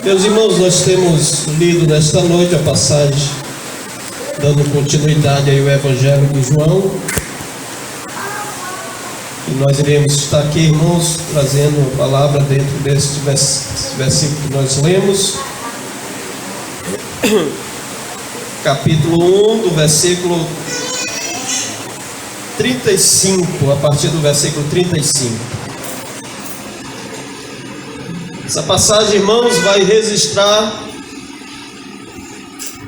Meus irmãos, nós temos lido nesta noite a passagem, dando continuidade ao Evangelho de João. E nós iremos estar aqui, irmãos, trazendo a palavra dentro deste versículo que nós lemos. Capítulo 1, do versículo 35, a partir do versículo 35. Essa passagem, irmãos, vai registrar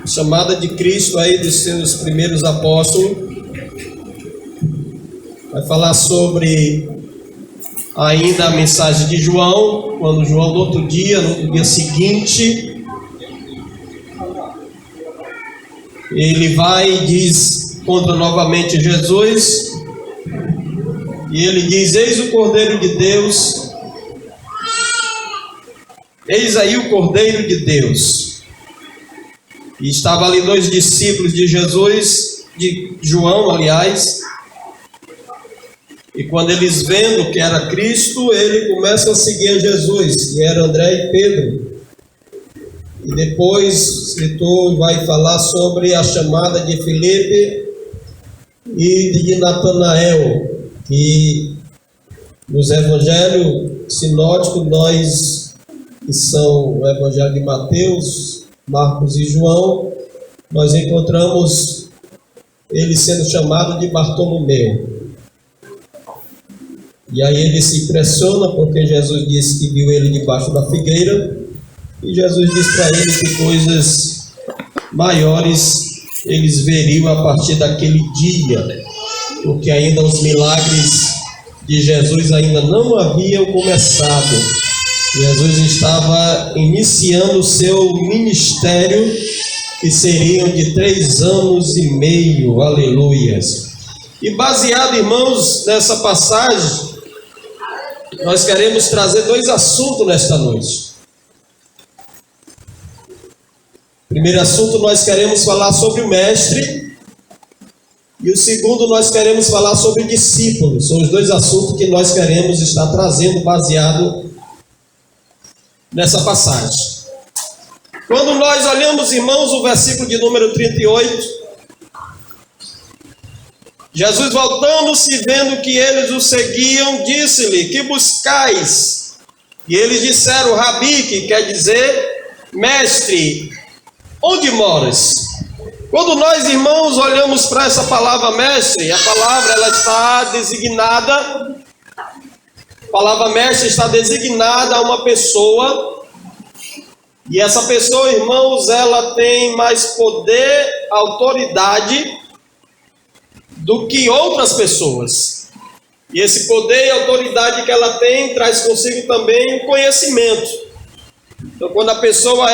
a chamada de Cristo aí dos seus primeiros apóstolos. Vai falar sobre ainda a mensagem de João, quando João no outro dia seguinte, ele vai e diz contra novamente Jesus, e ele diz: eis o Cordeiro de Deus, eis aí o Cordeiro de Deus. E estava ali dois discípulos de Jesus, de João, aliás, e quando eles vendo que era Cristo, ele começa a seguir a Jesus, que era André e Pedro. E depois o escritor vai falar sobre a chamada de Filipe e de Natanael, que nos evangelhos sinóticos, nós, que são o evangelho de Mateus, Marcos e João, nós encontramos ele sendo chamado de Bartolomeu. E aí ele se impressiona porque Jesus disse que viu ele debaixo da figueira, e Jesus diz para ele que coisas maiores eles veriam a partir daquele dia, porque ainda os milagres de Jesus ainda não haviam começado. Jesus estava iniciando o seu ministério, que seriam de 3 anos e meio, aleluias. E baseado, irmãos, nessa passagem, nós queremos trazer 2 assuntos nesta noite. Primeiro assunto, nós queremos falar sobre o mestre, e o segundo, nós queremos falar sobre discípulos. São os 2 assuntos que nós queremos estar trazendo baseado nessa passagem. Quando nós olhamos, irmãos, o versículo de número 38, Jesus, voltando-se e vendo que eles o seguiam, disse-lhe: que buscais? E eles disseram: Rabi, que quer dizer mestre, onde moras? Quando nós, irmãos, olhamos para essa palavra mestre, a palavra ela está designada, a palavra mestre está designada a uma pessoa, e essa pessoa, irmãos, ela tem mais poder, autoridade do que outras pessoas. E esse poder e autoridade que ela tem traz consigo também o conhecimento. Então, quando a pessoa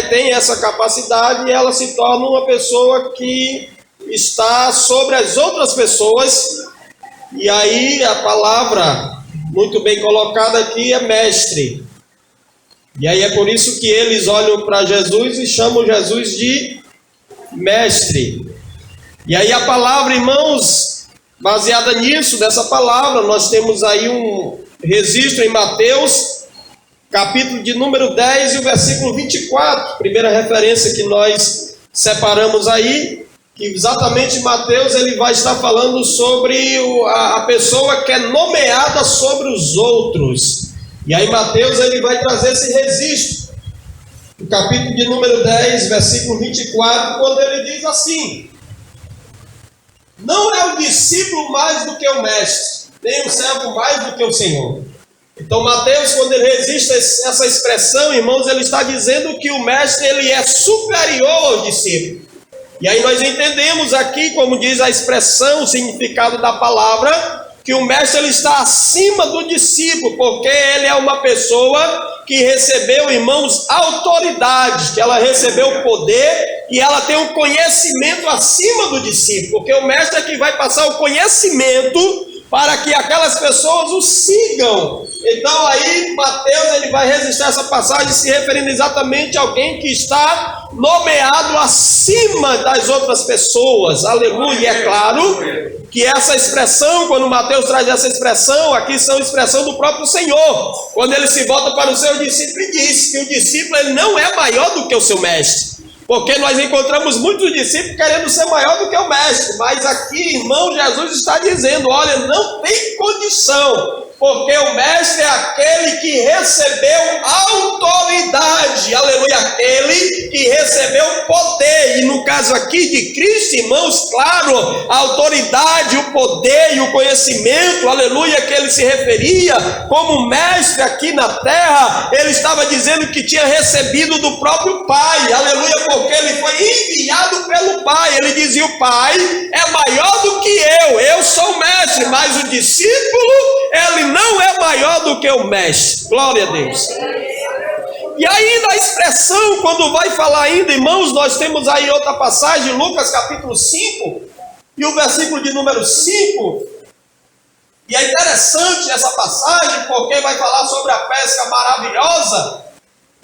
tem essa capacidade, ela se torna uma pessoa que está sobre as outras pessoas. E aí a palavra muito bem colocada aqui é mestre. E aí é por isso que eles olham para Jesus e chamam Jesus de mestre. E aí a palavra, irmãos, baseada nisso, dessa palavra, nós temos aí um registro em Mateus, capítulo de número 10 e o versículo 24, primeira referência que nós separamos aí, que exatamente Mateus ele vai estar falando sobre a pessoa que é nomeada sobre os outros. E aí Mateus ele vai trazer esse registro, no capítulo de número 10, versículo 24, quando ele diz assim: não é o discípulo mais do que o mestre, nem o servo mais do que o Senhor. Então Mateus, quando ele registra essa expressão, irmãos, ele está dizendo que o mestre ele é superior ao discípulo. E aí nós entendemos aqui, como diz a expressão, o significado da palavra, que o mestre ele está acima do discípulo, porque ele é uma pessoa que recebeu, irmãos, autoridade, que ela recebeu poder e ela tem um conhecimento acima do discípulo, porque o mestre é que vai passar o conhecimento para que aquelas pessoas o sigam. Então aí Mateus ele vai registrar essa passagem se referindo exatamente a alguém que está nomeado acima das outras pessoas, aleluia. E é claro que essa expressão, quando Mateus traz essa expressão, aqui são expressão do próprio Senhor, quando ele se volta para o seu discípulo e diz que o discípulo ele não é maior do que o seu mestre, porque nós encontramos muitos discípulos querendo ser maior do que o mestre, mas aqui, irmão, Jesus está dizendo, olha, não tem condição, porque o mestre é aquele que recebeu autoridade, aleluia, aquele que recebeu poder, e no caso aqui de Cristo, irmãos, claro, a autoridade, o poder e o conhecimento, aleluia, que ele se referia como mestre aqui na terra, ele estava dizendo que tinha recebido do próprio Pai, aleluia, porque ele foi enviado pelo Pai, ele dizia, o Pai é maior do que eu sou o mestre, mas o discípulo, ele não é maior do que o mestre, glória a Deus. E ainda a expressão, quando vai falar ainda, irmãos, nós temos aí outra passagem, Lucas capítulo 5, e o versículo de número 5, e é interessante essa passagem, porque vai falar sobre a pesca maravilhosa,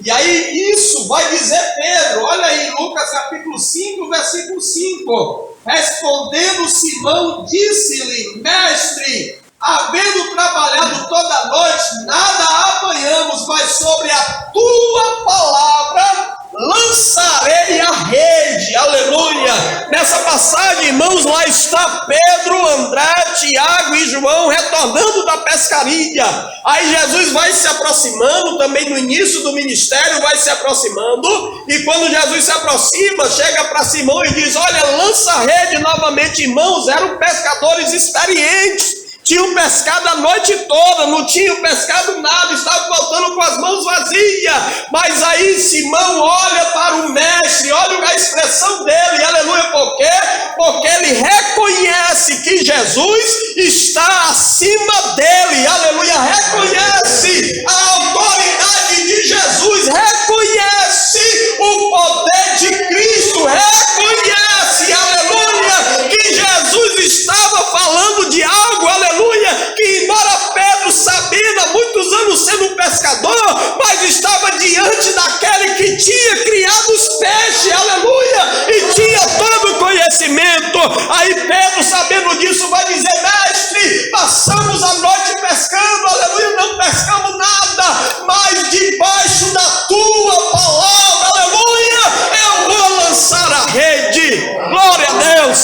e aí isso vai dizer Pedro, olha aí, Lucas capítulo 5, versículo 5, respondendo Simão, disse-lhe, mestre, havendo trabalhado toda a noite, nada apanhamos, mas sobre a tua palavra lançarei a rede, aleluia. Nessa passagem, irmãos, lá está Pedro, André, Tiago e João retornando da pescaria. Aí Jesus vai se aproximando, também no início do ministério vai se aproximando, e quando Jesus se aproxima, chega para Simão e diz, olha, lança a rede novamente, irmãos, eram pescadores experientes, tinham pescado a noite toda, não tinham pescado nada, estavam voltando com as mãos vazias, mas aí Simão olha para o mestre, olha a expressão dele, aleluia, por quê? Porque ele reconhece que Jesus está acima dele, aleluia, reconhece a autoridade de Jesus, reconhece o poder de Cristo, reconhece, aleluia, que Jesus estava falando de algo, aleluia, que embora Pedro sabia há muitos anos sendo um pescador, mas estava diante daquele que tinha criado os peixes, aleluia, e tinha todo o conhecimento. Aí Pedro, sabendo disso, vai dizer, mestre, passamos a noite pescando, aleluia, não pescamos nada, mas debaixo da tua palavra, aleluia, eu vou lançar a rede, glória a Deus.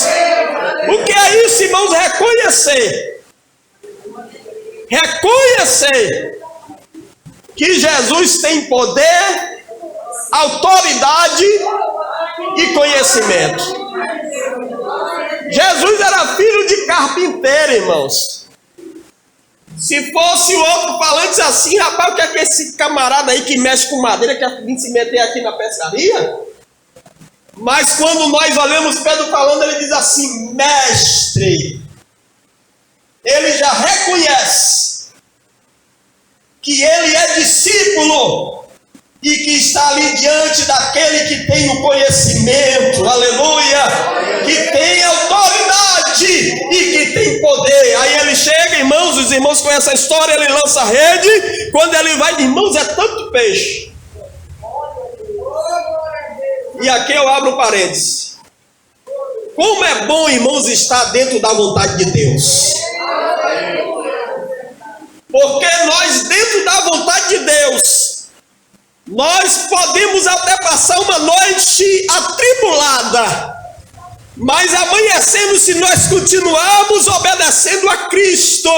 O que é isso, irmãos? Reconhecer que Jesus tem poder, autoridade e conhecimento. Jesus era filho de carpinteiro, irmãos. Se fosse o outro falante assim, rapaz, o que é que esse camarada aí que mexe com madeira quer vir se meter aqui na pescaria? Mas quando nós olhamos Pedro falando, ele diz assim, mestre, ele já reconhece que ele é discípulo e que está ali diante daquele que tem o conhecimento, aleluia, que tem autoridade e que tem poder. Aí ele chega, irmãos, os irmãos conhecem a história, ele lança a rede, quando ele vai, irmãos, é tanto peixe. E aqui eu abro parênteses. Como é bom, irmãos, estar dentro da vontade de Deus. Porque nós, dentro da vontade de Deus, nós podemos até passar uma noite atribulada, mas amanhecendo, se nós continuarmos obedecendo a Cristo,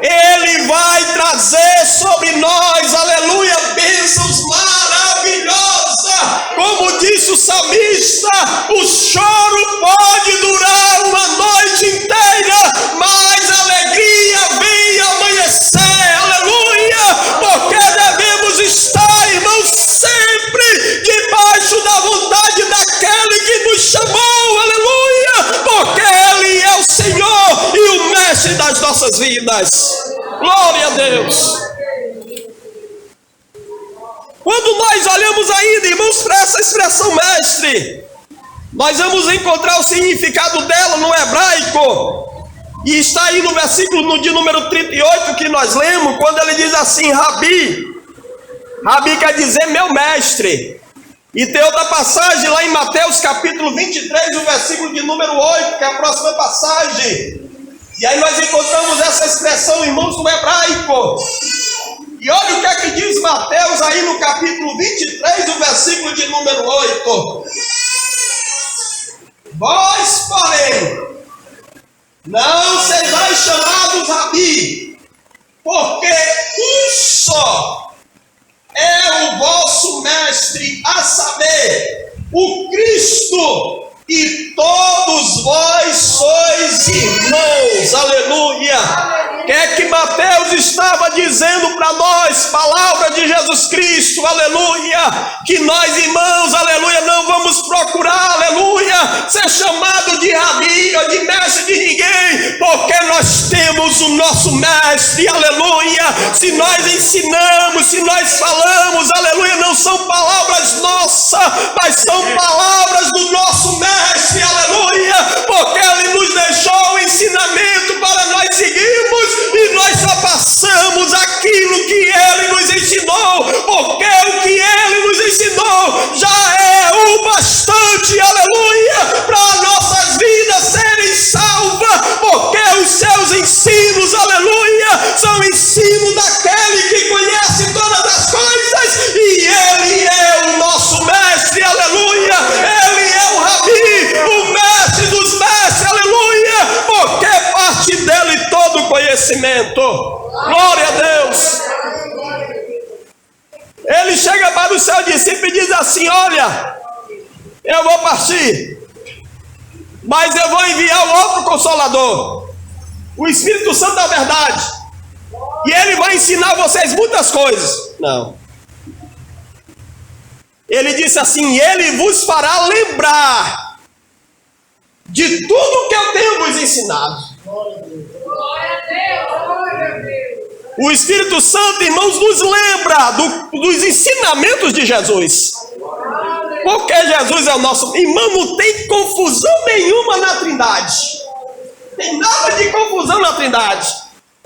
Ele vai trazer sobre nós, aleluia, bênçãos maravilhosas. Como disse o salmista, o choro pode durar uma noite inteira, mas a alegria vem amanhecer, aleluia, porque devemos estar, irmãos, sempre debaixo da vontade daquele que nos chamou, aleluia, porque Ele é o Senhor e o mestre das nossas vidas. Glória a Deus. Quando nós olhamos ainda, irmãos, para essa expressão mestre, nós vamos encontrar o significado dela no hebraico, e está aí no versículo de número 38 que nós lemos, quando ele diz assim, Rabi. Rabi quer dizer meu mestre. E tem outra passagem lá em Mateus capítulo 23, o versículo de número 8, que é a próxima passagem, E aí nós encontramos essa expressão, irmãos, no hebraico. E olha o que é que diz Mateus aí no capítulo 23, o versículo de número 8. Vós, porém, não sejais chamados Rabi, porque um só é o vosso mestre, a saber, o Cristo, e todos vós sois irmãos. Aleluia! O que é que Mateus estava dizendo para nós? Palavra de Jesus Cristo, aleluia, que nós, irmãos, aleluia, não vamos procurar, aleluia, ser chamado de rabi ou de mestre de ninguém, porque nós temos o nosso mestre, aleluia. Se nós ensinamos, se nós falamos, aleluia, não são palavras nossas, mas são palavras do nosso mestre, aleluia, porque ele nos deixou o ensinamento para nós seguirmos, e nós só passamos aquilo que ele nos ensinou, porque o que ele nos ensinou já é o bastante, aleluia, para nossas vidas serem salvas, porque os seus ensinos, aleluia, são ensinos daquele que conhece todas as coisas, e ele é o nosso mestre, aleluia, ele é o Rabi, o mestre dos mestres, aleluia, porque parte dele todo o conhecimento. Glória a Deus. Ele chega para o seu discípulo e diz assim: olha, eu vou partir, mas eu vou enviar o outro Consolador, o Espírito Santo da verdade, e ele vai ensinar vocês muitas coisas. Não. Ele disse assim: ele vos fará lembrar de tudo que eu tenho vos ensinado. Glória a Deus, glória a Deus. O Espírito Santo, irmãos, nos lembra dos ensinamentos de Jesus. Porque Jesus é o nosso... Irmão, não tem confusão nenhuma na Trindade. Tem nada de confusão na Trindade.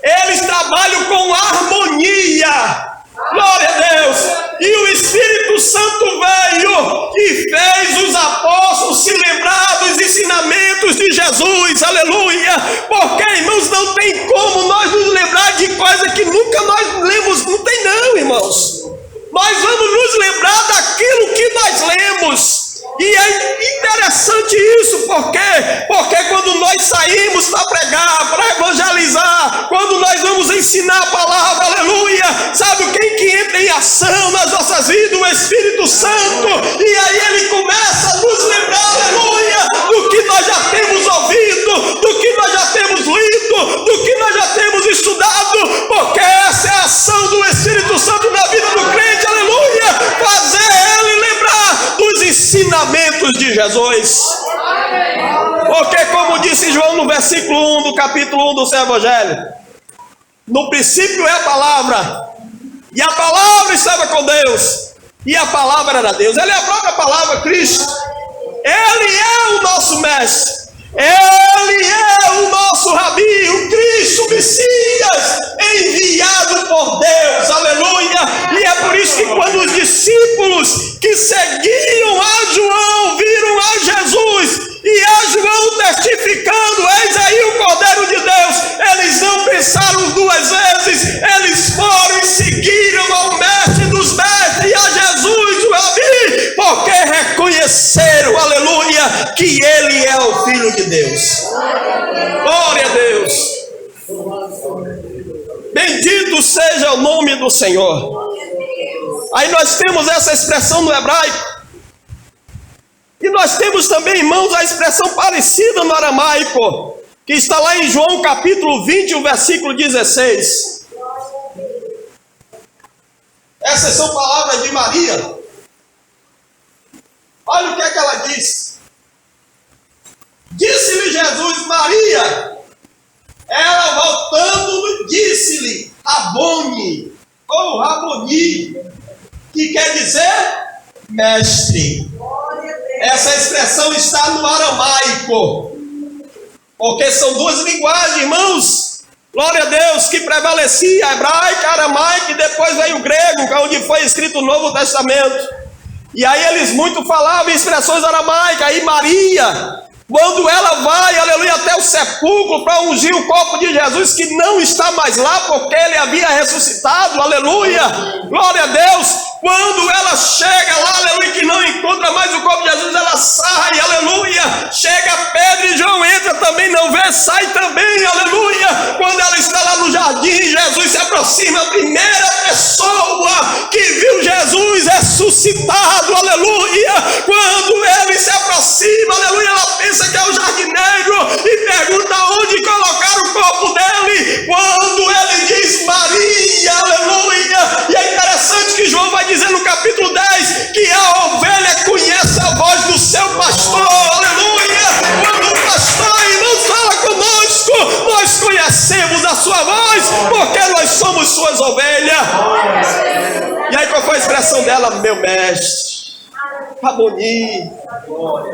Eles trabalham com harmonia. Glória a Deus. E o Espírito Santo veio e fez os apóstolos se lembrar dos ensinamentos de Jesus, aleluia, porque, irmãos, não tem como nós nos lembrar de coisa que nunca nós lemos, não tem não, irmãos. Nós vamos nos lembrar daquilo que nós lemos. E é interessante isso, por quê? Porque quando nós saímos para pregar, para evangelizar, quando nós vamos ensinar a palavra, aleluia, sabe quem que entra em ação nas nossas vidas? O Espírito Santo. E aí ele começa a nos lembrar, aleluia, do que nós já temos ouvido, do que nós já temos lido, do que nós já temos estudado, porque essa é a ação do Espírito Santo na vida do crente, aleluia, fazer ele lembrar dos ensinamentos de Jesus. Porque, como disse João no versículo 1 do capítulo 1 do seu evangelho, no princípio é a palavra, e a palavra estava com Deus, e a palavra era Deus. Ele é a própria palavra, Cristo. Ele é o nosso mestre, ele é o nosso Rabi, o Cristo, o Messias, enviado por Deus, aleluia. E é por isso que quando os discípulos que seguiam a João viram a Jesus, e a João testificando: eis aí o Cordeiro de Deus, eles não pensaram duas vezes, eles foram e seguiram ao mestre dos mestres, e a Jesus, o Rabi, porque reconheceram, aleluia, que ele é o Filho de Deus. Glória a Deus. Bendito seja o nome do Senhor. Aí nós temos essa expressão no hebraico, e nós temos também, irmãos, a expressão parecida no aramaico, que está lá em João capítulo 20, o versículo 16. Essas são palavras de Maria. Olha o que é que ela diz. Disse-lhe Jesus: Maria. Ela, voltando, disse-lhe: Rabone, ou Raboni, que quer dizer mestre. Essa expressão está no aramaico, porque são duas linguagens, irmãos, glória a Deus, que prevalecia: a hebraica, a aramaica, e depois veio o grego, onde foi escrito o Novo Testamento. E aí eles muito falavam em expressões aramaicas. Aí Maria, Quando ela vai, aleluia, até o sepulcro para ungir o corpo de Jesus, que não está mais lá, porque ele havia ressuscitado, aleluia, glória a Deus. Quando ela chega lá, aleluia, que não encontra mais o corpo de Jesus, ela sai, aleluia. Chega Pedro e João, entra também, não vê, sai também, aleluia. Quando ela está lá no jardim, Jesus se aproxima, a primeira pessoa que viu Jesus ressuscitado, aleluia. Quando ele se aproxima, aleluia, ela pensa que é o jardineiro e pergunta onde colocar o corpo dele. Quando ele diz Maria, aleluia. E é interessante que João vai dizer no capítulo 10 que a ovelha conhece a voz do seu pastor, aleluia. Quando o pastor, irmãos, fala conosco, nós conhecemos a sua voz, porque nós somos suas ovelhas. E aí qual foi a expressão dela? Meu mestre, Raboni,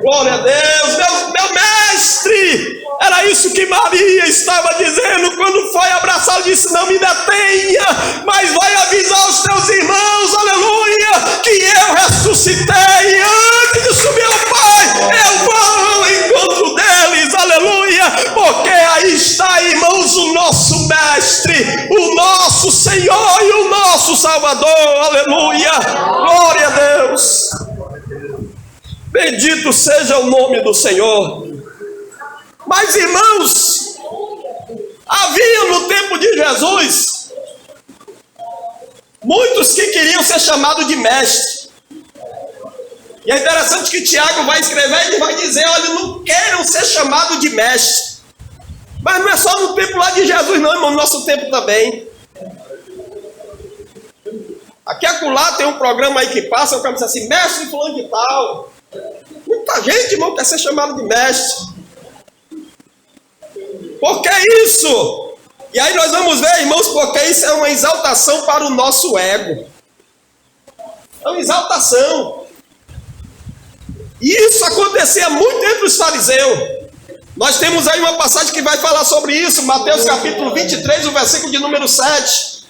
glória a Deus, meu mestre. Era isso que Maria estava dizendo quando foi abraçá-lo. Disse: não me detenha, mas vai avisar aos teus irmãos, aleluia, que eu ressuscitei. Antes de subir ao Pai, eu vou ao encontro deles, aleluia, porque aí está, irmãos, o nosso mestre, o nosso Senhor e o nosso Salvador, aleluia, glória a Deus. Bendito seja o nome do Senhor. Mas, irmãos, havia no tempo de Jesus muitos que queriam ser chamados de mestre. E é interessante que Tiago vai escrever e vai dizer: olha, não queiram ser chamados de mestre. Mas não é só no tempo lá de Jesus não, irmão, no nosso tempo também. Aqui acolá tem um programa aí que passa, o cara diz assim: mestre fulano de tal. Muita gente, irmão, quer ser chamado de mestre. Por que isso? E aí nós vamos ver, irmãos, porque isso é uma exaltação para o nosso ego. É uma exaltação. E isso acontecia muito entre os fariseus. Nós temos aí uma passagem que vai falar sobre isso, Mateus capítulo 23, o versículo de número 7.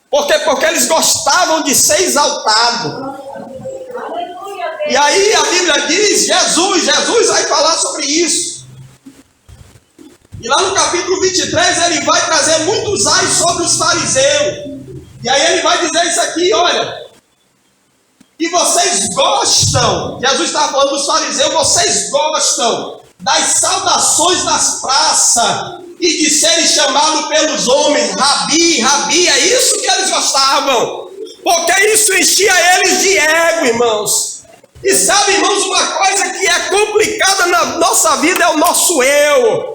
Porque eles gostavam de ser exaltados. E aí a Bíblia diz, Jesus vai falar sobre isso. E lá no capítulo 23 ele vai trazer muitos ais sobre os fariseus. E aí ele vai dizer isso aqui, olha. E vocês gostam, Jesus está falando dos fariseus, vocês gostam das saudações das praças e de serem chamados pelos homens, Rabi, Rabi, é isso que eles gostavam. Porque isso enchia eles de ego, irmãos. E sabe, irmãos, uma coisa que é complicada na nossa vida é o nosso eu.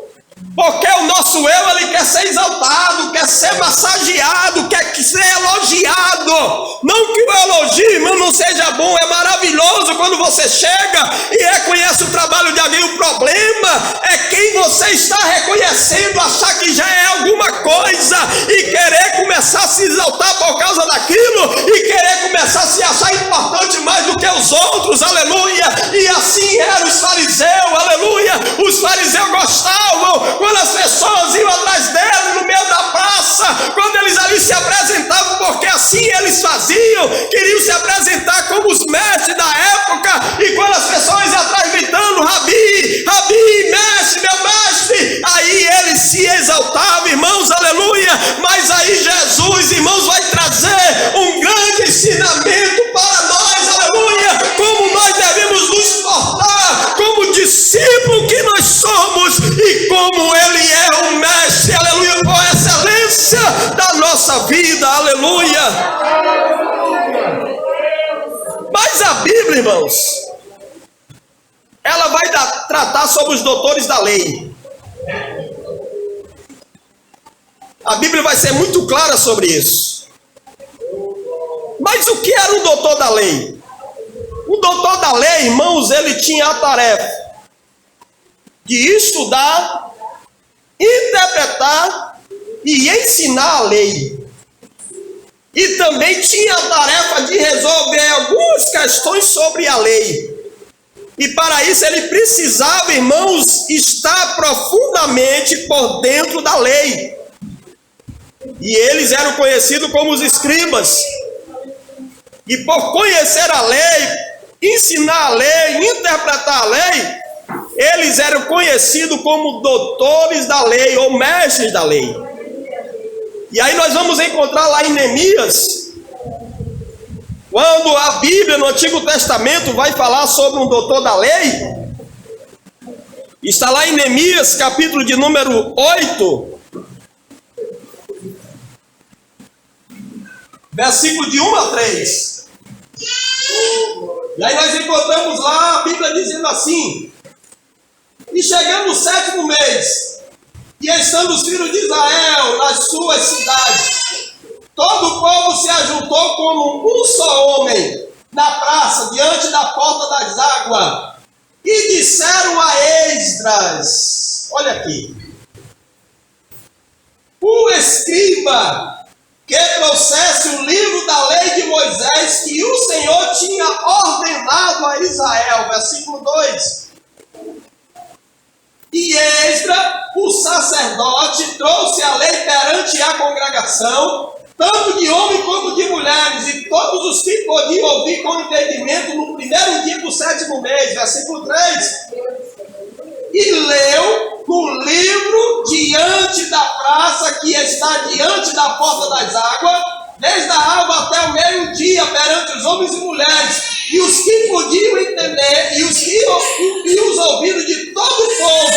Porque o nosso eu, ele quer ser exaltado, quer ser massageado, quer ser elogiado. Não que o elogio, irmão, não seja bom, é maravilhoso quando você chega e reconhece o trabalho de alguém. O problema é quem você está reconhecendo, achar que já é alguma coisa e querer começar a se exaltar por causa daquilo e querer começar a se achar importante mais do que os outros, aleluia. E assim eram os fariseus, aleluia. Os fariseus gostavam quando as pessoas iam atrás dele no meio da praça, quando eles ali se apresentavam, porque assim eles faziam, queriam se apresentar como os mestres da época, e quando as pessoas iam atrás gritando, Rabi, Rabi, mestre, meu mestre, aí eles se exaltavam, irmãos, aleluia. Mas aí Jesus, irmãos, vai trazer um grande ensinamento para nós, aleluia, como nós devemos nos portar como discípulo que nós somos e como ele é o mestre, aleluia, com a excelência da nossa vida, aleluia. Mas a Bíblia, irmãos, ela vai tratar sobre os doutores da lei. A Bíblia vai ser muito clara sobre isso. Mas o que era o doutor da lei? O doutor da lei, irmãos, ele tinha a tarefa de estudar, interpretar e ensinar a lei. E também tinha a tarefa de resolver algumas questões sobre a lei. E para isso ele precisava, irmãos, estar profundamente por dentro da lei. E eles eram conhecidos como os escribas. E por conhecer a lei, ensinar a lei, interpretar a lei, Eles eram conhecidos como doutores da lei ou mestres da lei. E aí nós vamos encontrar lá em Neemias, quando a Bíblia no Antigo Testamento vai falar sobre um doutor da lei. Está lá em Neemias, capítulo de número 8, versículo de 1 a 3. E aí nós encontramos lá a Bíblia dizendo assim: e chegando o 7º mês, e estando os filhos de Israel nas suas cidades, todo o povo se ajuntou como um só homem na praça, diante da porta das águas, e disseram a Esdras, olha aqui, o escriba, que trouxesse o livro da lei de Moisés, que o Senhor tinha ordenado a Israel. Versículo 2. E Esdras, o sacerdote, trouxe a lei perante a congregação, tanto de homens como de mulheres, e todos os que podiam ouvir com entendimento no primeiro dia do 7º mês. Versículo 3. E leu no livro diante da praça que está diante da porta das águas, desde a alva até o meio-dia, perante os homens e mulheres, e os que podiam entender, e os ouvidos de todo o povo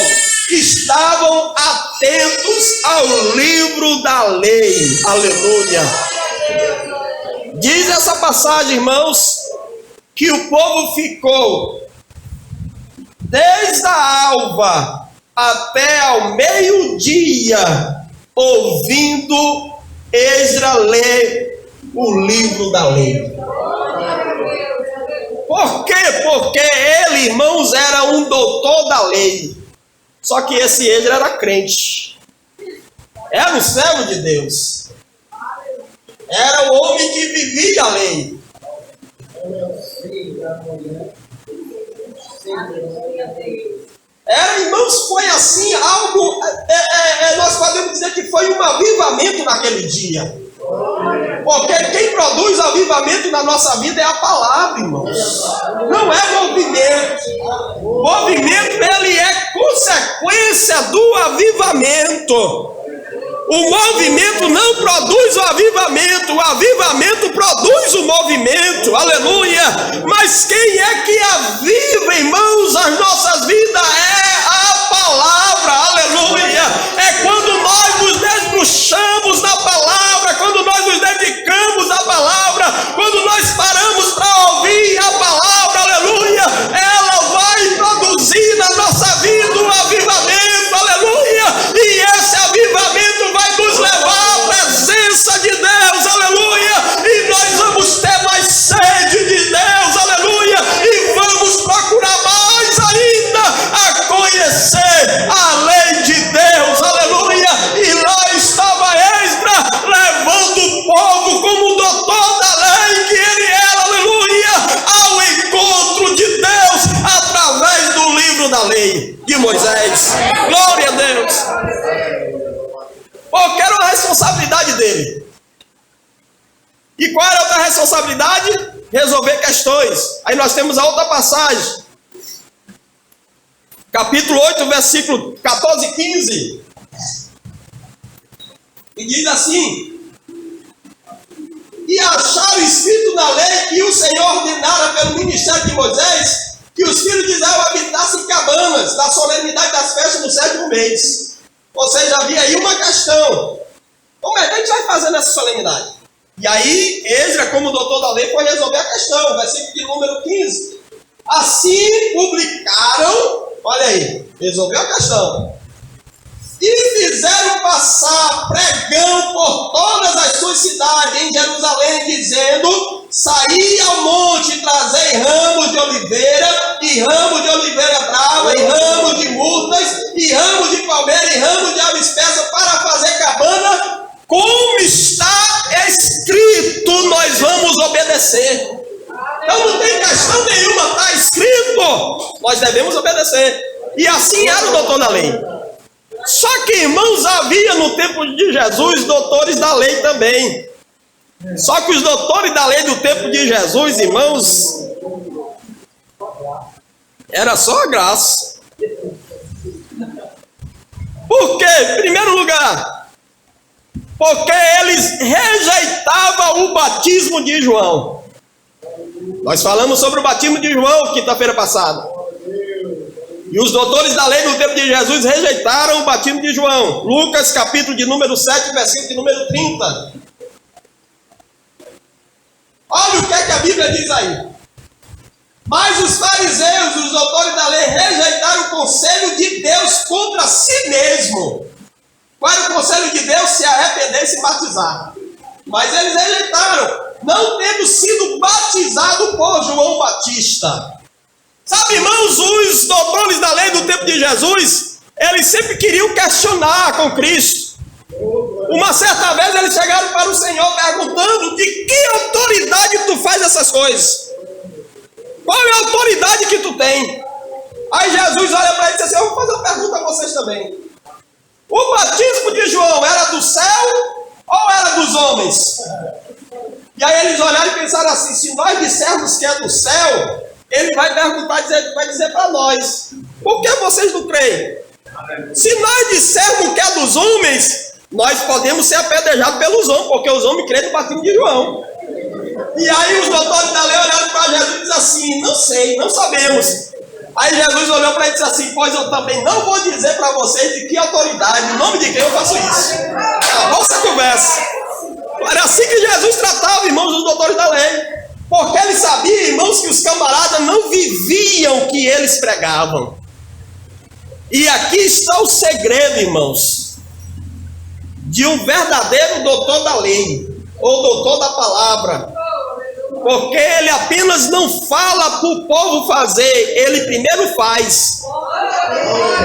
estavam atentos ao livro da lei. Aleluia! Diz essa passagem, irmãos, que o povo ficou desde a alva até ao meio-dia, ouvindo Esdras ler o livro da lei. Por quê? Porque ele, irmãos, era um doutor da lei. Só que esse Esdras era crente. Era o servo de Deus. Era o homem que vivia a lei. Irmãos, foi assim algo, nós podemos dizer que foi um avivamento naquele dia. Porque quem produz avivamento na nossa vida é a palavra, irmãos. Não é movimento. Movimento, ele é consequência do avivamento. O movimento não produz o avivamento produz o movimento, aleluia. Mas quem é que aviva, irmãos, as nossas vidas? É a palavra, aleluia. É quando nós nos desbruxamos da palavra, quando nós nos dedicamos à palavra, quando nós paramos para ouvir a palavra, aleluia. Ela vai produzir na nossa vida um avivamento, aleluia. E esse avivamento vai nos levar à presença de Deus, aleluia. E nós vamos ter mais sede de Deus, aleluia. E vamos procurar mais ainda a conhecer a lei de Deus, aleluia. E lá estava Esdras levando o povo como doutor da lei que ele era, aleluia, ao encontro de Deus através do livro da lei de Moisés. Glória a Deus. Porque era a responsabilidade dele. E qual era a outra responsabilidade? Resolver questões. Aí nós temos a outra passagem. Capítulo 8, versículo 14 e 15. E diz assim: e acharam escrito na lei que o Senhor ordenara pelo ministério de Moisés que os filhos de Israel habitassem cabanas da solenidade das festas do 7º mês. Ou seja, havia aí uma questão. Como é que a gente vai fazer nessa solenidade? E aí, Esdras, como doutor da lei, foi resolver a questão. Versículo de número 15. Assim publicaram, olha aí, resolveu a questão. E fizeram passar pregão por todas as suas cidades em Jerusalém, dizendo: saí ao monte e trazei ramos de oliveira, e ramos de oliveira brava, e ramos de murtas, e ramos de palmeira, e ramos de ave espessa, para fazer cabana, como está escrito, nós vamos obedecer. Então não tem questão nenhuma, está escrito, nós devemos obedecer. E assim era o doutor da lei. Só que, irmãos, havia no tempo de Jesus doutores da lei também. Só que os doutores da lei do tempo de Jesus, irmãos, era só a graça. Porque eles rejeitavam o batismo de João. Nós falamos sobre o batismo de João quinta-feira passada. E os doutores da lei no tempo de Jesus rejeitaram o batismo de João. Lucas capítulo de número 7, versículo de número 30. Olha o que é que a Bíblia diz aí. Mas os fariseus, os doutores da lei, rejeitaram o conselho de Deus contra si mesmo. Qual era o conselho de Deus? Se arrepender e se batizar. Mas eles rejeitaram, não tendo sido batizado por João Batista. Sabe, irmãos, os doutores da lei do tempo de Jesus, eles sempre queriam questionar com Cristo. Uma certa vez eles chegaram para o Senhor perguntando: de que autoridade tu faz essas coisas? Qual é a autoridade que tu tem? Aí Jesus olha para ele e diz assim: eu vou fazer uma pergunta a vocês também. O batismo de João era do céu ou era dos homens? E aí eles olharam e pensaram assim: se nós dissermos que é do céu, ele vai perguntar, vai dizer para nós: por que vocês não creem? Se nós dissermos que é dos homens, nós podemos ser apedrejados pelos homens, porque os homens creem no batismo de João. E aí os doutores da lei olharam para Jesus e disseram assim: não sei, não sabemos. Aí Jesus olhou para ele e disse assim: pois eu também não vou dizer para vocês de que autoridade, em nome de quem eu faço isso. Acabou essa conversa. Era assim que Jesus tratava, irmãos, os doutores da lei. Porque ele sabia, irmãos, que os camaradas não viviam o que eles pregavam. E aqui está o segredo, irmãos, de um verdadeiro doutor da lei, ou doutor da palavra. Porque ele apenas não fala para o povo fazer, ele primeiro faz.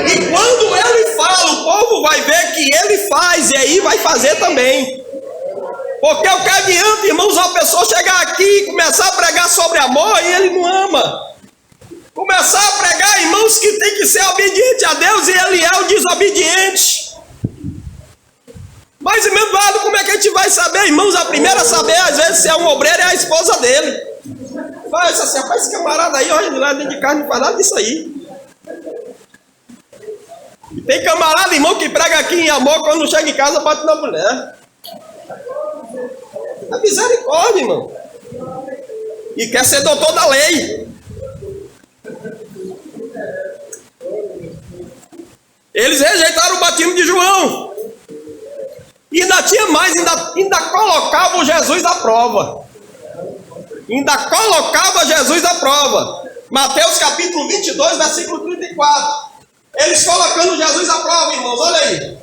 E quando ele fala, o povo vai ver que ele faz, e aí vai fazer também. Porque o que adianta, irmãos, uma pessoa chegar aqui e começar a pregar sobre amor e ele não ama. Começar a pregar, irmãos, que tem que ser obediente a Deus e ele é o desobediente. Mas, irmão Eduardo, como é que a gente vai saber, irmãos? A primeira a saber, às vezes, se é um obreiro, é a esposa dele. Faz assim: rapaz, esse camarada aí, olha, lá dentro de casa não faz nada disso aí. E tem camarada, irmão, que prega aqui em amor, quando chega em casa, bate na mulher. É misericórdia, irmão. E quer ser doutor da lei. Eles rejeitaram o batismo de João. E ainda tinha mais, ainda colocavam Jesus à prova. Ainda colocava Jesus à prova. Mateus capítulo 22, versículo 34. Eles colocando Jesus à prova, irmãos, olha aí.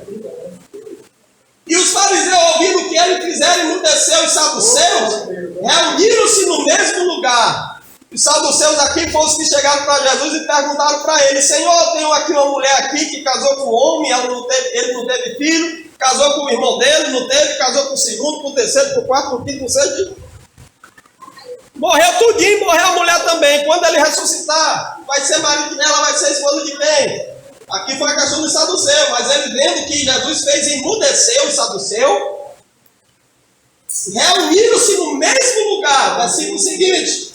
E os fariseus, ouvindo o que ele fizera, emudeceu os saduceus, reuniram-se no mesmo lugar. Os saduceus aqui foram os que chegaram para Jesus e perguntaram para ele: Senhor, tenho aqui uma mulher aqui que casou com um homem, ele não teve filho, casou com o irmão dele, não teve, casou com o segundo, com o terceiro, com o quarto, com o quinto, com o sexto. Morreu tudinho, morreu a mulher também. Quando ele ressuscitar, vai ser marido dela, vai ser esposa de quem? Aqui foi a questão do saduceu, mas ele vendo que Jesus fez emudecer o saduceu, reuniram-se no mesmo lugar, versículo seguinte.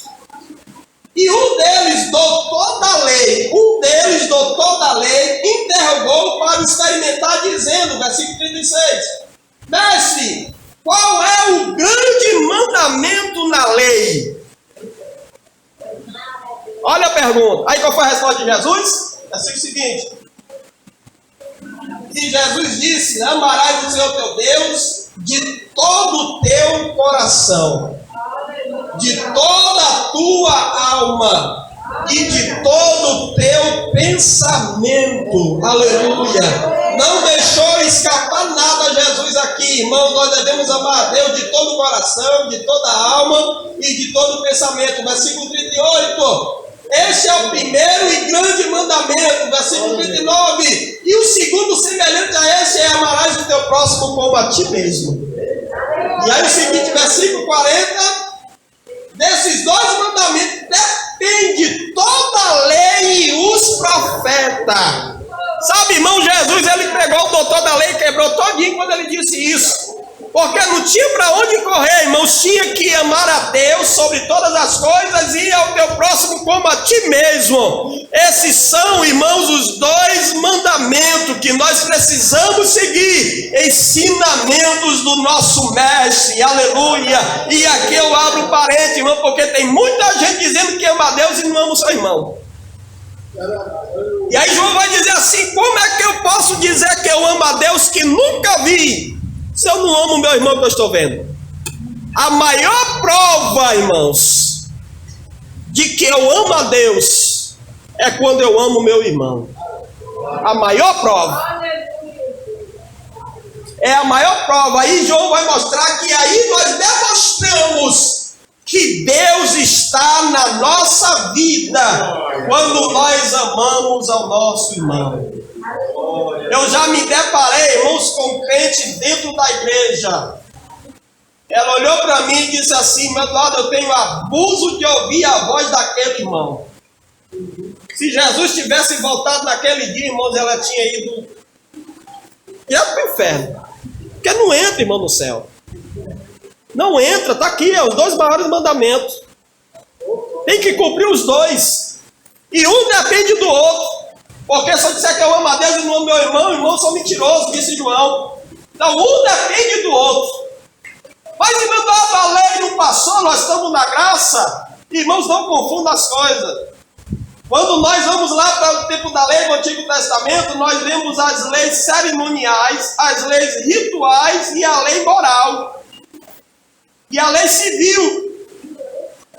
E um deles, doutor da lei, interrogou para experimentar, dizendo, versículo 36, mestre, qual é o grande mandamento na lei? Olha a pergunta. Aí qual foi a resposta de Jesus? Versículo seguinte. E Jesus disse: amarás o Senhor teu Deus de todo o teu coração, de toda a tua alma e de todo o teu pensamento. Aleluia. Não deixou escapar nada Jesus aqui, irmão. Nós devemos amar a Deus de todo o coração, de toda a alma e de todo o pensamento. Versículo 38. Este é o primeiro e grande mandamento, versículo 39. E o segundo, semelhante a esse, é: amarás o teu próximo como a ti mesmo. E aí o seguinte, versículo 40. Desses dois mandamentos depende toda a lei e os profetas. Sabe, irmão, Jesus, ele pegou o doutor da lei e quebrou todinho quando ele disse isso. Porque não tinha para onde correr, irmãos. Tinha que amar a Deus sobre todas as coisas e ao teu próximo como a ti mesmo. Esses são, irmãos, os dois mandamentos que nós precisamos seguir ensinamentos do nosso mestre, aleluia. E aqui eu abro um parênteses, irmão, porque tem muita gente dizendo que ama a Deus e não ama o seu irmão. E aí João vai dizer assim: como é que eu posso dizer que eu amo a Deus que nunca vi, se eu não amo o meu irmão que eu estou vendo? A maior prova, irmãos, de que eu amo a Deus é quando eu amo o meu irmão. A maior prova. É a maior prova. Aí João vai mostrar que aí nós demonstramos que Deus está na nossa vida quando nós amamos ao nosso irmão. Eu já me deparei, irmãos, com crente dentro da igreja. Ela olhou para mim e disse assim: meu Deus, eu tenho abuso de ouvir a voz daquele irmão. Se Jesus tivesse voltado naquele dia, irmãos, ela tinha ido direto para o inferno. Porque não entra, irmão, no céu. Não entra, está aqui, os 2 maiores mandamentos. Tem que cumprir os 2. E um depende do outro. Porque se eu disser que eu amo a Deus e não amo meu irmão, irmãos são mentirosos, disse João. Então um depende do outro. Mas, irmão, a lei não passou, nós estamos na graça. Irmãos, não confundam as coisas. Quando nós vamos lá para o tempo da lei do Antigo Testamento, nós vemos as leis cerimoniais, as leis rituais e a lei moral. E a lei civil.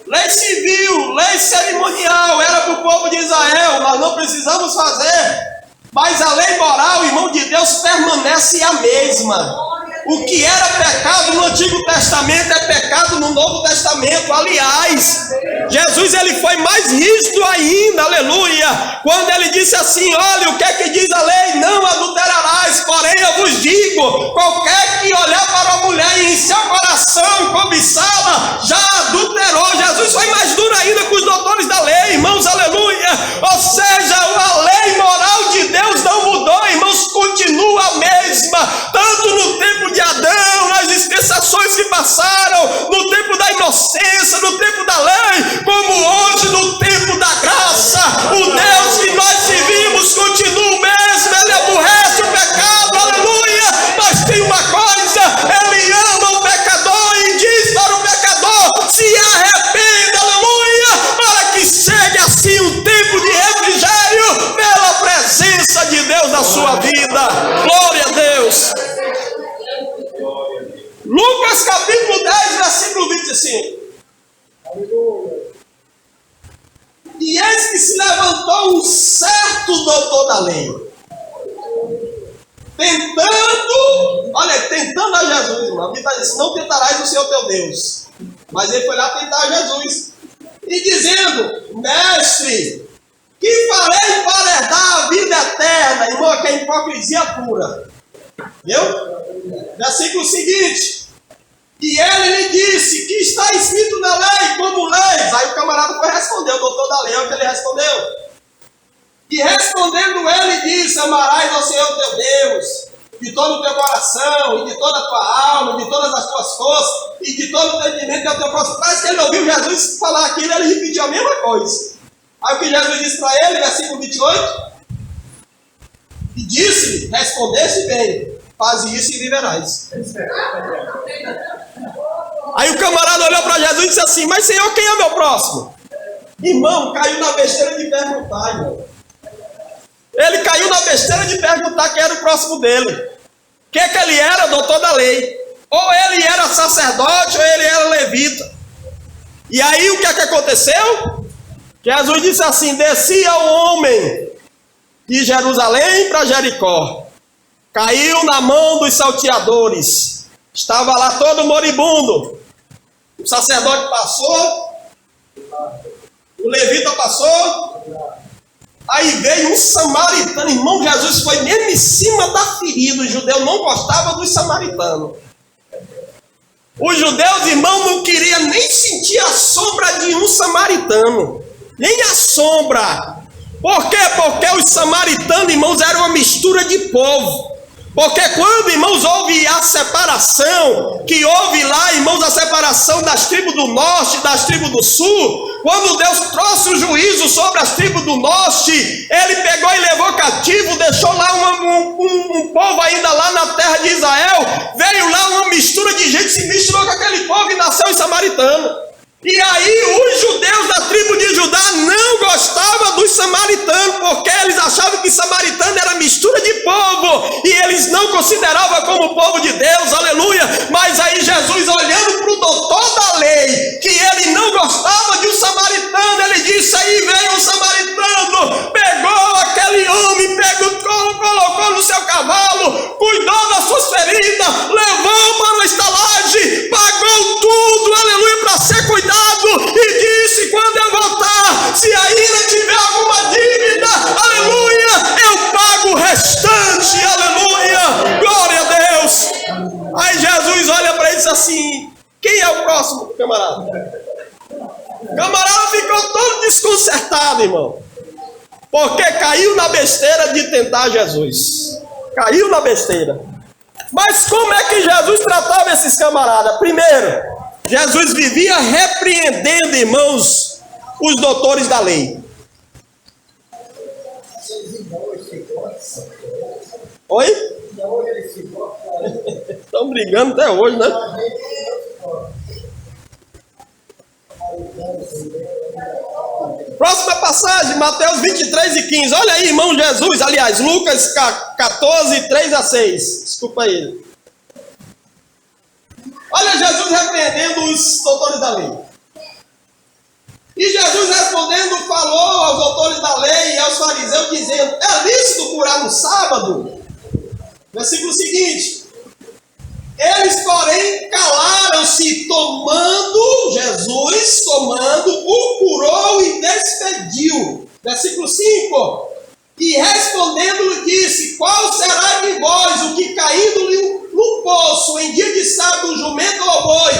Lei civil, lei cerimonial, era para o povo de Israel, nós não precisamos fazer. Mas a lei moral, irmão de Deus, permanece a mesma. O que era pecado no Antigo Testamento é pecado no Novo Testamento. Aliás, Jesus ele foi mais rígido ainda, aleluia, quando ele disse assim: olha, o que é que diz a lei? Não adulterarás, porém eu vos digo, qualquer que olhar para a mulher e em seu coração cobiçá-la, já adulterou. Jesus foi mais duro ainda com os doutores da lei, irmãos, aleluia. Ou seja, a lei moral de Deus não mudou, irmãos, continua a mesma, tanto no tempo de Adão, nas dispensações que passaram, no tempo da inocência, no tempo da lei, como hoje no tempo da graça. O Deus que nós servimos continua o mesmo, ele aborrece o pecado, aleluia. Mas tem uma coisa, ele ama o pecador e diz para o pecador: se arrependa, aleluia, para que chegue assim um tempo de refrigério pela presença de Deus na sua vida. Glória a Deus. Lucas capítulo 10, versículo 25. E eis que se levantou um certo doutor da lei, tentando a Jesus, irmão. Ele está dizendo: não tentarás o Senhor teu Deus. Mas ele foi lá tentar a Jesus, e dizendo: mestre, que farei para herdar a vida eterna? Irmão, que é hipocrisia pura. Viu? Versículo seguinte: e ele lhe disse: que está escrito na lei, como leis? Aí o camarada foi responder, o doutor da lei, é o que ele respondeu. E respondendo ele disse: amarás ao Senhor teu Deus de todo o teu coração, e de toda a tua alma, e de todas as tuas forças, e de todo o entendimento do teu coração. Parece que ele ouviu Jesus falar aquilo, ele repetiu a mesma coisa. Aí o que Jesus disse para ele, versículo 28, e disse-lhe: respondeste bem, faze isso e viverás. Aí o camarada olhou para Jesus e disse assim: mas Senhor, quem é meu próximo? Irmão, caiu na besteira de perguntar, irmão. Ele caiu na besteira de perguntar quem era o próximo dele. O que é que ele era? Doutor da lei. Ou ele era sacerdote, ou ele era levita. E aí o que é que aconteceu? Jesus disse assim: descia o homem de Jerusalém para Jericó, caiu na mão dos salteadores, estava lá todo moribundo. O sacerdote passou, o levita passou, aí veio um samaritano. Irmão, Jesus foi mesmo em cima da ferida. Os judeus não gostavam dos samaritanos. Os judeus, irmão, não queriam nem sentir a sombra de um samaritano, nem a sombra. Por quê? Porque os samaritanos, irmãos, eram uma mistura de povo. Porque quando, irmãos, houve a separação, que houve lá, irmãos, a separação das tribos do norte e das tribos do sul, quando Deus trouxe o juízo sobre as tribos do norte, ele pegou e levou cativo, deixou lá um povo ainda lá na terra de Israel, veio lá uma mistura de gente, se misturou com aquele povo e nasceu os samaritanos. E aí os judeus da tribo de Judá não gostavam dos samaritanos, porque eles achavam que samaritano era mistura de povo, e eles não consideravam como povo de Deus, aleluia. Mas aí Jesus, olhando para o doutor da lei, que ele não gostava de um samaritano, ele disse: aí veio um samaritano, pegou aquele homem, colocou no seu cavalo, cuidou das suas feridas, levou para uma estalagem, pagou tudo, aleluia, para ser cuidado, e disse: quando eu voltar, se ainda tiver alguma dívida, aleluia, eu pago o restante, aleluia, glória a Deus. Aí Jesus olha para ele e diz assim: quem é o próximo, camarada? O camarada ficou todo desconcertado, irmão, porque caiu na besteira de tentar Jesus. Caiu na besteira. Mas como é que Jesus tratava esses camaradas? Primeiro, Jesus vivia repreendendo, irmãos, os doutores da lei. Oi? Estão brigando até hoje, né? Próxima passagem, Mateus 23 e 15. Olha aí, irmão Jesus, aliás, Lucas 14, 3 a 6. Desculpa aí. Olha Jesus repreendendo os doutores da lei. E Jesus respondendo falou aos doutores da lei e aos fariseus dizendo: é lícito curar no sábado? Versículo seguinte: eles porém calaram-se, Jesus tomando, o curou e despediu. Versículo 5: e respondendo-lhe disse: qual será de vós o que caindo-lhe no poço em dia de sábado, jumento ou boi,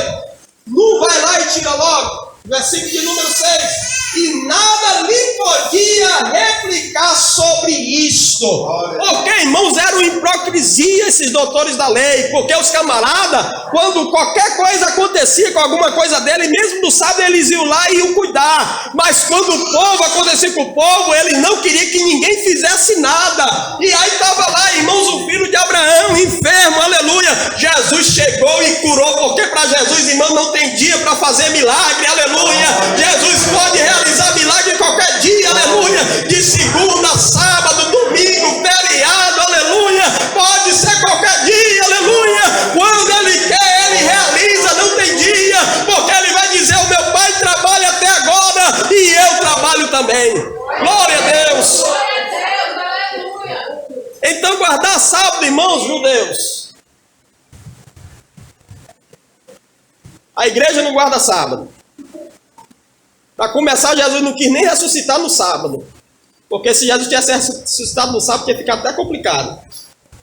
não vai lá e tira logo? Versículo de número 6: e nada lhe podia replicar sobre isto. Porque, irmãos, eram hipocrisia esses doutores da lei, porque os camaradas, quando qualquer coisa acontecia com alguma coisa dele, mesmo no sábado eles iam lá e iam cuidar, mas quando o povo acontecia com o povo, ele não queria que ninguém fizesse nada. E aí estava lá, irmãos, o filho de Abraão, enfermo, aleluia. Jesus chegou e curou, porque para Jesus, irmão, não tem dia para fazer milagre, aleluia. Jesus pode realizar milagre qualquer dia, aleluia, de segunda, sábado, domingo, feriado, aleluia, pode ser qualquer dia, aleluia. Quando ele quer, ele realiza, não tem dia, porque ele vai dizer: o meu pai trabalha até agora e eu trabalho também. Glória a Deus. Então, guardar sábado, irmãos judeus, a igreja não guarda sábado. Para começar, Jesus não quis nem ressuscitar no sábado. Porque se Jesus tivesse ressuscitado no sábado, tinha ficado até complicado.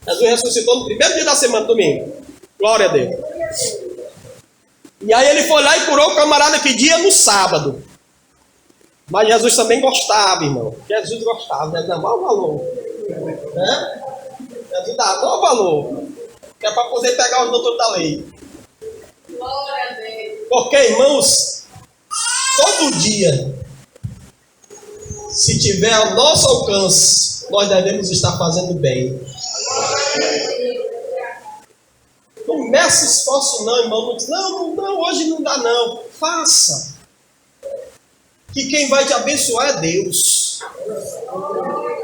Jesus ressuscitou no primeiro dia da semana, domingo. Glória a Deus. E aí ele foi lá e curou o camarada que dia no sábado. Mas Jesus também gostava, irmão. Jesus gostava, Jesus dava maior valor. Né? Jesus dava maior valor. Que é para poder pegar os doutores da lei. Glória a Deus. Porque, irmãos, todo dia, se tiver ao nosso alcance, nós devemos estar fazendo bem. Não meça esforço não, irmão. Não diz: não, hoje não dá não. Faça. Que quem vai te abençoar é Deus.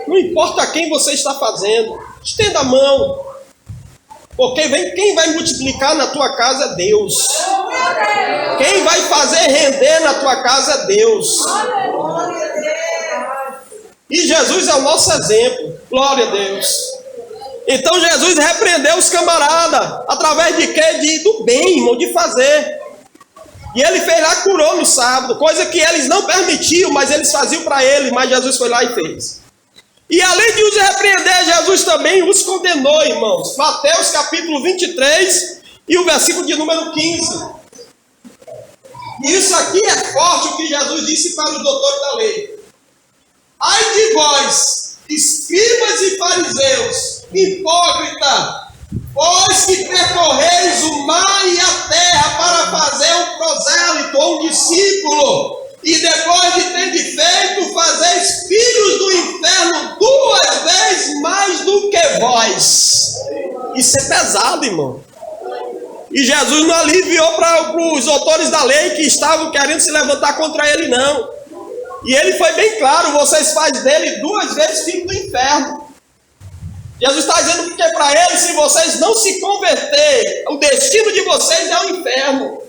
Não importa quem você está fazendo. Estenda a mão. Porque quem vai multiplicar na tua casa é Deus. Quem vai fazer render na tua casa é Deus. E Jesus é o nosso exemplo. Glória a Deus. Então Jesus repreendeu os camaradas. Através de quê? Do bem, irmão, de fazer. E ele fez lá, curou no sábado. Coisa que eles não permitiam, mas eles faziam para ele. Mas Jesus foi lá e fez. E além de os repreender, Jesus também os condenou, irmãos. Mateus capítulo 23 e o versículo de número 15. E isso aqui é forte, o que Jesus disse para os doutores da lei. Ai de vós, escribas e fariseus, hipócrita, vós que percorreis o mar e a terra para fazer um prosélito ou um discípulo, e depois de ter feito, fazeis filhos do inferno 2 vezes mais do que vós. vós. Isso é pesado, irmão. E Jesus não aliviou para os autores da lei que estavam querendo se levantar contra ele, não. E ele foi bem claro: vocês fazem dele 2 vezes filho do inferno. Jesus está dizendo que para eles, se vocês não se converterem, o destino de vocês é o inferno.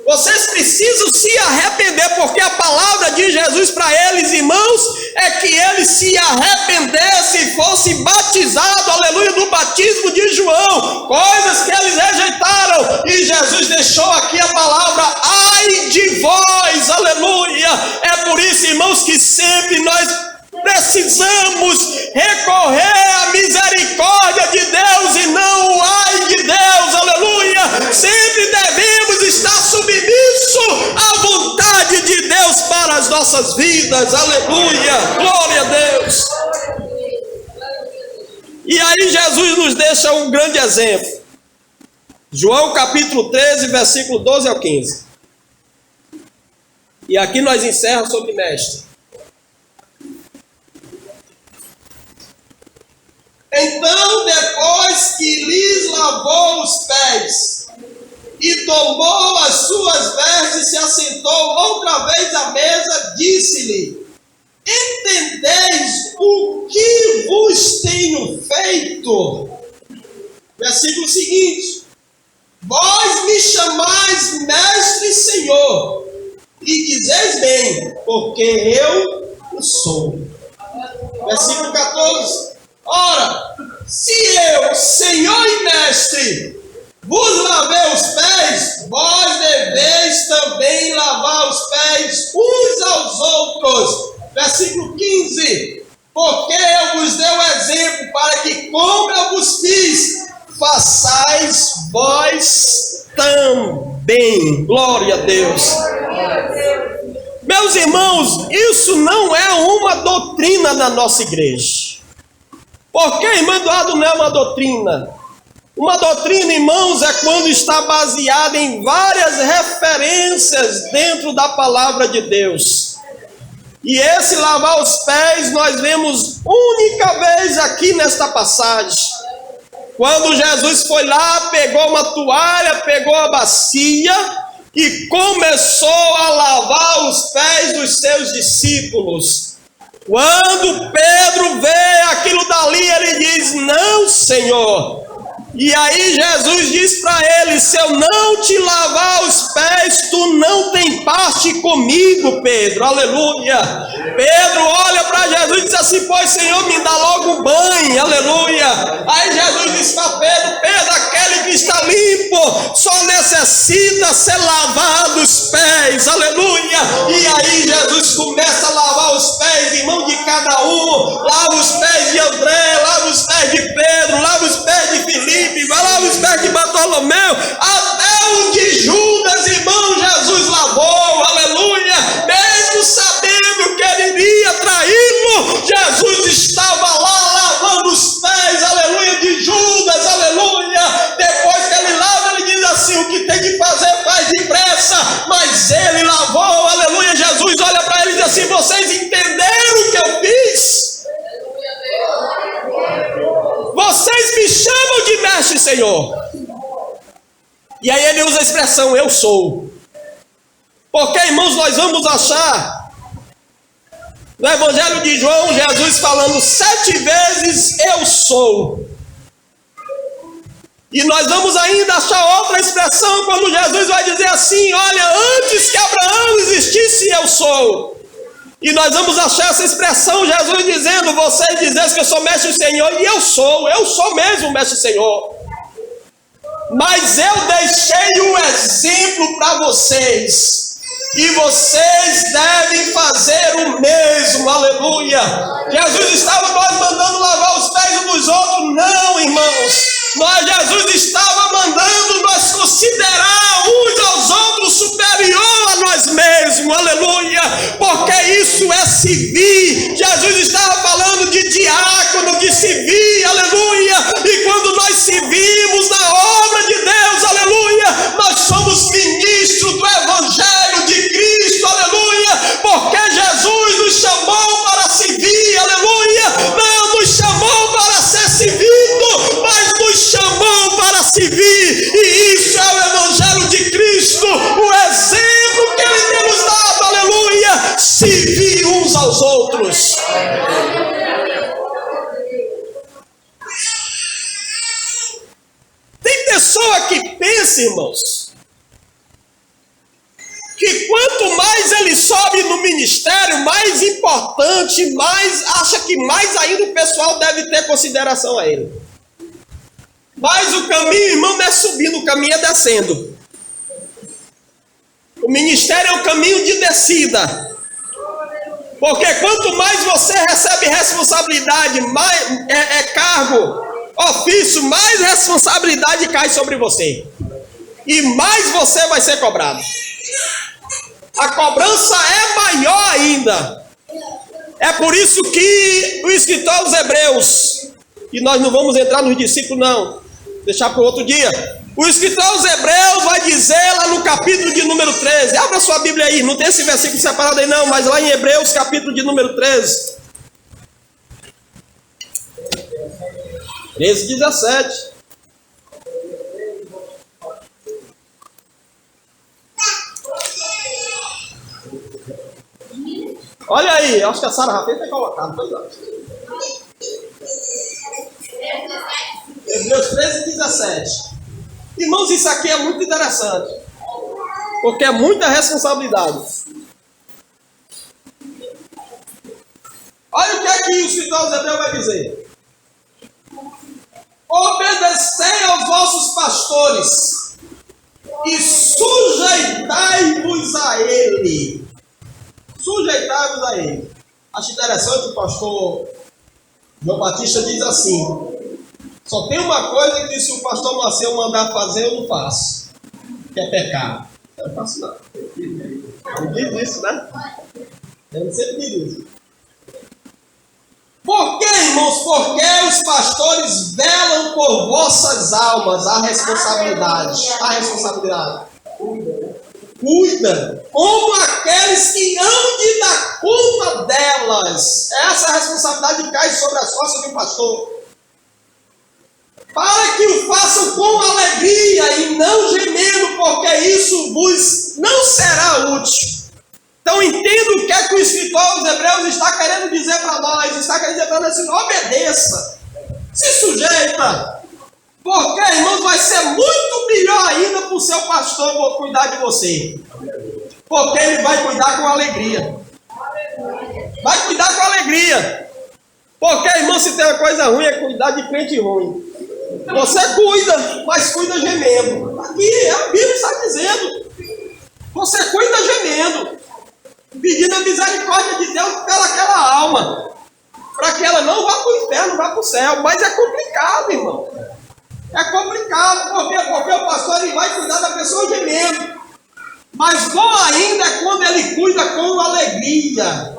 Vocês precisam se arrepender, porque a palavra de Jesus para eles, irmãos, é que eles se arrependessem e fossem batizados, aleluia, no batismo de João, coisas que eles rejeitaram. E Jesus deixou aqui a palavra: ai de vós, aleluia. É por isso, irmãos, que sempre nós precisamos recorrer à misericórdia de Deus e não o ai de Deus, aleluia. Sempre devemos estar submissos à vontade de Deus para as nossas vidas, aleluia, glória a Deus. E aí Jesus nos deixa um grande exemplo. João capítulo 13, versículo 12 ao 15. E aqui nós encerramos sobre mestre. Então, depois que lhes lavou os pés e tomou as suas vestes e se assentou outra vez à mesa, disse-lhe: entendeis o que vos tenho feito? Versículo seguinte: vós me chamais mestre e Senhor, e dizeis bem, porque eu o sou. Versículo 14: ora, se eu, Senhor e Mestre, vos lavei os pés, vós deveis também lavar os pés uns aos outros. Versículo 15: porque eu vos dei o exemplo para que, como eu vos fiz, façais vós também. Glória a Deus. Meus irmãos, isso não é uma doutrina da nossa igreja. Porque, irmão Eduardo, não é uma doutrina. Uma doutrina, irmãos, é quando está baseada em várias referências dentro da palavra de Deus. E esse lavar os pés nós vemos única vez aqui nesta passagem. Quando Jesus foi lá, pegou uma toalha, pegou a bacia e começou a lavar os pés dos seus discípulos. Quando Pedro vê aquilo dali, ele diz: não, Senhor. E aí Jesus diz para ele: se eu não te lavar os pés, tu não tem parte comigo, Pedro. Aleluia. Pedro olha para Jesus e diz assim: pois, Senhor, me dá logo um banho. Aleluia. Aí Jesus diz para Pedro: Pedro, aquele que está limpo só necessita ser lavado os pés. Aleluia. E aí Jesus começa a lavar os pés, irmão, de cada um. Lava os pés de André, lava os pés de Pedro, lava os pés de Filipe, vai lá os pés de Bartolomeu, até o de Judas, irmão, Jesus lavou. Aleluia. Mesmo sabendo que ele iria traí-lo, Jesus estava lá lavando os pés, aleluia, de Judas. Aleluia. Depois que ele lava, ele diz assim: o que tem que fazer faz depressa. Mas ele lavou, aleluia. Jesus olha para ele e diz assim: vocês entenderam o que eu fiz? Vocês me chamam de mestre e Senhor. E aí ele usa a expressão eu sou. Porque, irmãos, nós vamos achar no Evangelho de João Jesus falando 7 vezes eu sou. E nós vamos ainda achar outra expressão quando Jesus vai dizer assim: olha, antes que Abraão existisse, eu sou. E nós vamos achar essa expressão, Jesus dizendo: vocês dizem que eu sou mestre e Senhor, e eu sou mesmo mestre e Senhor. Mas eu deixei um exemplo para vocês, e vocês devem fazer o mesmo. Aleluia. Jesus estava nós mandando lavar os pés uns dos outros? Não, irmãos. Jesus estava mandando nós considerar uns aos outros superior a nós mesmos. Aleluia. Porque isso é servir. Jesus estava falando de diácono, de servir. Aleluia. E quando nós servimos na obra de Deus, aleluia, nós somos ministros do Evangelho de Cristo. Aleluia. Porque Jesus nos chamou para servir. Aleluia. Não nos chamou para ser servido. servir. E isso é o Evangelho de Cristo, o exemplo que Ele tem nos dado, aleluia. Servir uns aos outros. Tem pessoa que pensa, irmãos, que quanto mais ele sobe no ministério, mais importante, acha que mais ainda o pessoal deve ter consideração a ele. Mas o caminho, irmão, não é subindo, o caminho é descendo. O ministério é um caminho de descida. Porque quanto mais você recebe responsabilidade, mais cargo, ofício, mais responsabilidade cai sobre você. E mais você vai ser cobrado. A cobrança é maior ainda. É por isso que o escritor aos Hebreus, e nós não vamos entrar nos discípulos não, deixar para o outro dia. O escritor aos Hebreus vai dizer lá no capítulo de número 13, abra sua Bíblia aí, não tem esse versículo separado aí não, mas lá em Hebreus capítulo de número 13. 13, 17. Olha aí, acho que a Sara já tem colocado, pois é. Hebreus 13, 17. Irmãos, isso aqui é muito interessante, porque é muita responsabilidade. Olha o que é que o escritor aos Hebreus vai dizer. Obedecei aos vossos pastores e sujeitai-vos a ele. Sujeitai-vos a ele. Acho interessante, o pastor João Batista diz assim: só tem uma coisa que se o pastor Marcelo mandar fazer, eu não faço, que é pecar. Eu não faço não. Ele diz isso, né? Ele sempre diz isso. Por que, irmãos? Porque os pastores velam por vossas almas. A responsabilidade. Cuidam como aqueles que hão de dar conta delas. Essa responsabilidade cai sobre as costas do pastor. Para que o façam com alegria e não gemendo, porque isso vos não será útil. Então entenda o que é que o escritor aos Hebreus está querendo dizer para nós. Está querendo dizer para nós assim: obedeça, se sujeita. Porque, irmãos, vai ser muito melhor ainda para o seu pastor cuidar de você. Porque ele vai cuidar com alegria. Vai cuidar com alegria. Porque, irmão, se tem uma coisa ruim, é cuidar de crente ruim. Você cuida, mas cuida gemendo. Aqui a Bíblia está dizendo. Você cuida gemendo, pedindo a misericórdia de Deus pelaquela alma, para que ela não vá para o inferno, vá para o céu. Mas é complicado, irmão. É complicado, porque o pastor ele vai cuidar da pessoa gemendo. Mas bom ainda é quando ele cuida com alegria.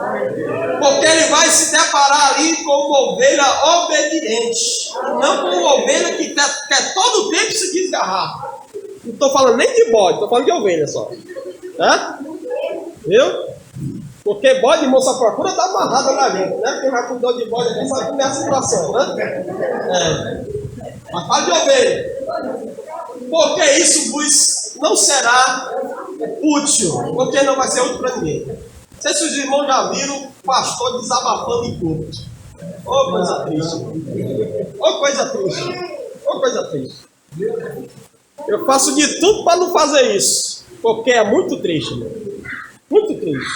Porque ele vai se deparar ali com uma ovelha obediente. Não com uma ovelha que quer todo o tempo se desgarrar. Não estou falando nem de bode, estou falando de ovelha só. Viu? Porque bode, irmão, só procura dar amarrada na gente, né? Quem vai cuidar de bode aqui sabe como é a situação, né? Mas fala de ovelha. Porque isso vos não será útil. Porque não vai ser útil para ninguém. Não sei se os irmãos já viram o pastor desabafando em culto. Ô, coisa triste. Ô, coisa triste. Ô, coisa triste. Eu faço de tudo para não fazer isso. Porque é muito triste, meu. Muito triste.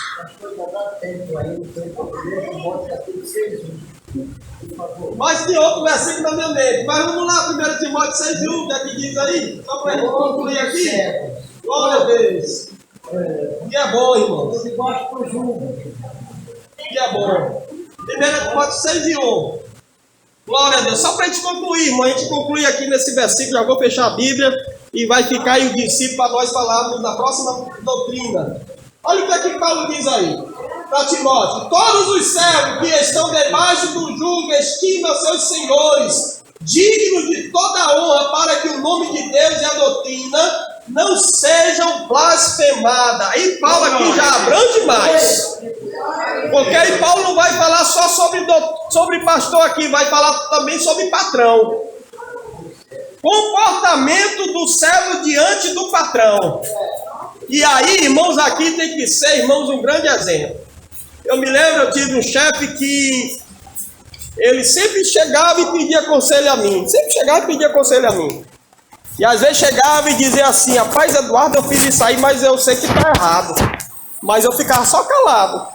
Mas tem outro versículo na minha mente. Mas vamos lá, 1 Timóteo 6:1, o que é que diz aí? Só para a gente concluir aqui. Glória a Deus. Que é bom, irmão. Que é bom. 1 Timóteo 6:1. Glória a Deus. Só para a gente concluir, irmão. A gente conclui aqui nesse versículo. Já vou fechar a Bíblia. E vai ficar aí o discípulo para nós falarmos da próxima doutrina. Olha o que é que Paulo diz aí para Timóteo: todos os servos que estão debaixo do jugo estimam seus senhores, dignos de toda honra, para que o nome de Deus e a doutrina não sejam blasfemadas. Aí Paulo aqui já abrange mais. Porque aí Paulo não vai falar só sobre pastor aqui, vai falar também sobre patrão. comportamento do servo diante do patrão. E aí, irmãos, aqui tem que ser, irmãos, um grande exemplo. Eu me lembro, eu tive um chefe que ele sempre chegava e pedia conselho a mim. Sempre chegava e pedia conselho a mim. E às vezes chegava e dizia assim: rapaz, Eduardo, eu fiz isso aí, mas eu sei que está errado. Mas eu ficava só calado.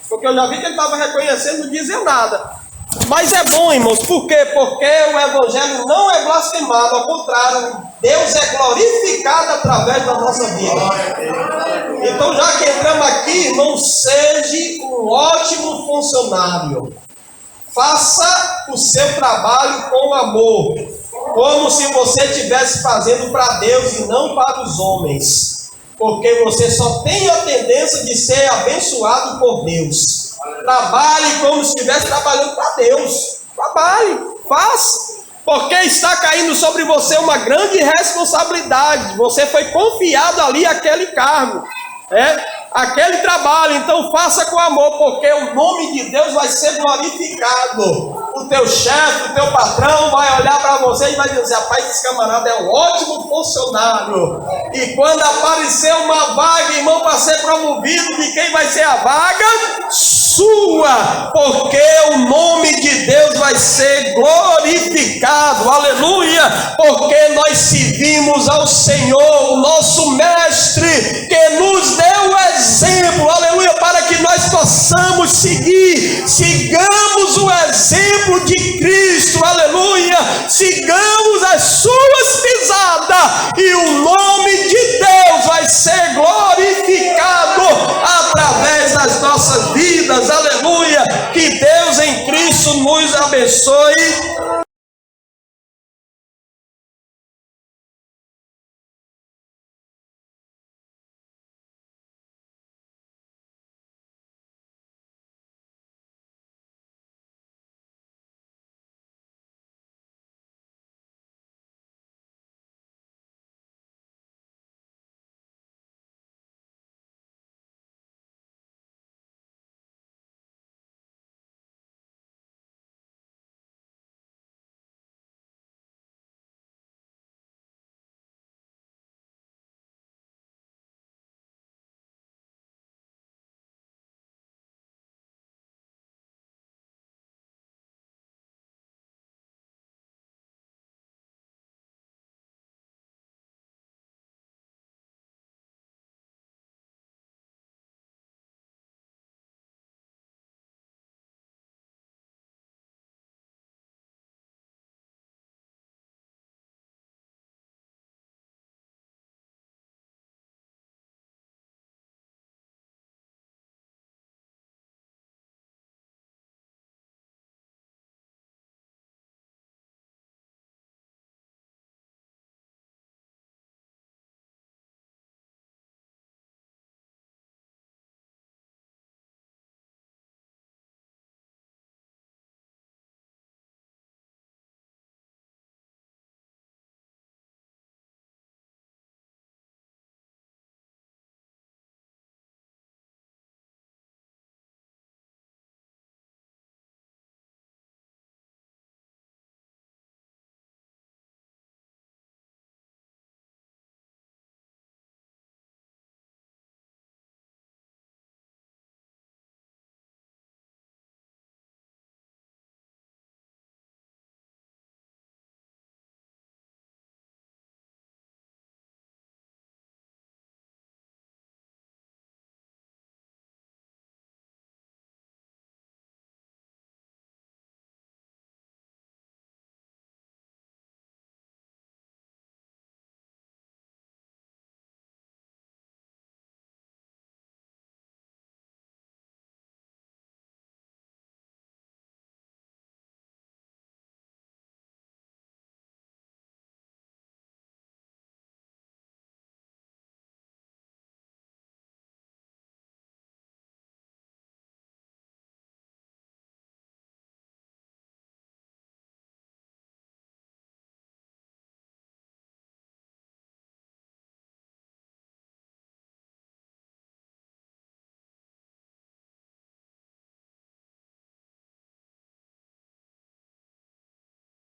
Porque eu já vi que ele estava reconhecendo, não dizia nada. Mas é bom, irmãos, por quê? Porque o evangelho não é blasfemado, ao contrário, Deus é glorificado através da nossa vida. Então, já que entramos aqui, irmãos, seja um ótimo funcionário. Faça o seu trabalho com amor, como se você estivesse fazendo para Deus e não para os homens, porque você só tem a tendência de ser abençoado por Deus. Trabalhe como se estivesse trabalhando para Deus. Trabalhe, faça, porque está caindo sobre você uma grande responsabilidade. Você foi confiado ali aquele cargo, aquele trabalho. Então faça com amor, porque o nome de Deus vai ser glorificado. O teu chefe, o teu patrão vai olhar para você e vai dizer: rapaz, esse camarada é um ótimo funcionário. E quando aparecer uma vaga, irmão, para ser promovido, de quem vai ser a vaga? Sua, porque o nome de Deus vai ser glorificado, aleluia, porque nós servimos ao Senhor, o nosso mestre, que nos deu o exemplo, aleluia, para que nós possamos sigamos o exemplo de Cristo, aleluia, sigamos as suas pisadas, e o nome de Deus vai ser glorificado através das nossas vidas, aleluia. Que Deus em Cristo nos abençoe